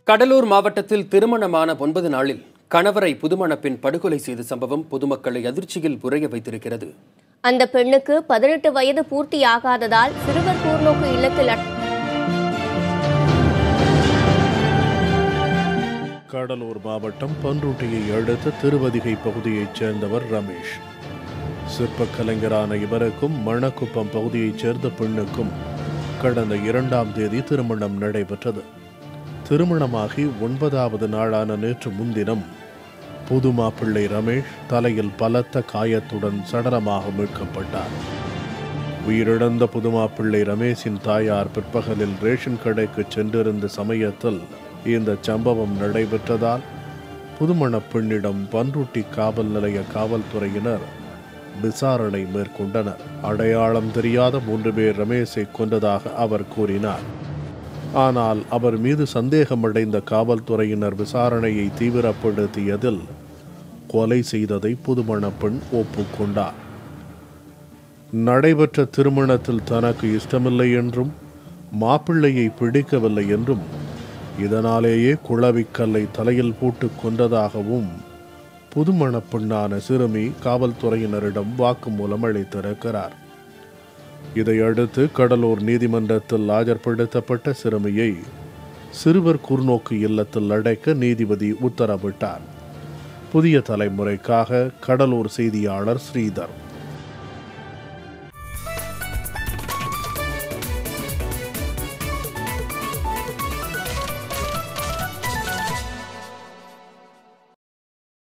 கடலூர் மாவட்டத்தில் திருமணமான 9 நாளில் கணவரை புதுமண பெண் படுகொலை செய்த சம்பவம் பொதுமக்களை அதிர்ச்சியில் புரிய வைத்திருக்கிறது. அந்த பெண்ணுக்கு 18 வயது பூர்த்தியாகாததால் சிறுவர் கூர்நோக்கு இல்லத்தில் கடலூர் மாவட்டம் பன்ருட்டியை அடுத்த திருவதிகை பகுதியைச் சேர்ந்தவர் ரமேஷ். சிற்பக் கலைஞரான இவருக்கும் மணக்குப்பம் பகுதியைச் சேர்ந்த பெண்ணுக்கும் கடந்த 2ஆம் தேதி திருமணம் நடைபெற்றது. திருமணமாகி 9வது நாளான நேற்று முன்தினம் புது மாப்பிள்ளை ரமேஷ் தலையில் பலத்த காயத்துடன் சடலமாக மீட்கப்பட்டார். உயிரிழந்த புது மாப்பிள்ளை ரமேஷின் தாயார் பிற்பகலில் ரேஷன் கடைக்கு சென்றிருந்த சமயத்தில் இந்த சம்பவம் நடைபெற்றதால் புதுமண பெண்ணிடம் பன்ருட்டி காவல் நிலைய காவல்துறையினர் விசாரணை மேற்கொண்டனர். அடையாளம் தெரியாத 3 பேர் ரமேஷை கொன்றதாக அவர் கூறினார். ஆனால் அவர் மீது சந்தேகமடைந்த காவல்துறையினர் விசாரணையை தீவிரப்படுத்தியதில் கொலை செய்ததை புதுமண பெண் ஒப்புக்கொண்டார். நடைபெற்ற திருமணத்தில் தனக்கு இஷ்டமில்லை என்றும் மாப்பிள்ளையை பிடிக்கவில்லை என்றும் இதனாலேயே குளவிக்கல்லை தலையில் போட்டு கொண்டதாகவும் புதுமண பெண்ணான சிறுமி காவல்துறையினரிடம் வாக்குமூலம் அளித்திருக்கிறார். இதையடுத்து கடலூர் நீதிமன்றத்தில் ஆஜர்படுத்தப்பட்ட சிறுமியை சிறுவர் கூர்நோக்கு இல்லத்தில் அடைக்க நீதிபதி உத்தரவிட்டார். புதிய தலைமுறைக்காக கடலூர் செய்தியாளர் ஸ்ரீதர்.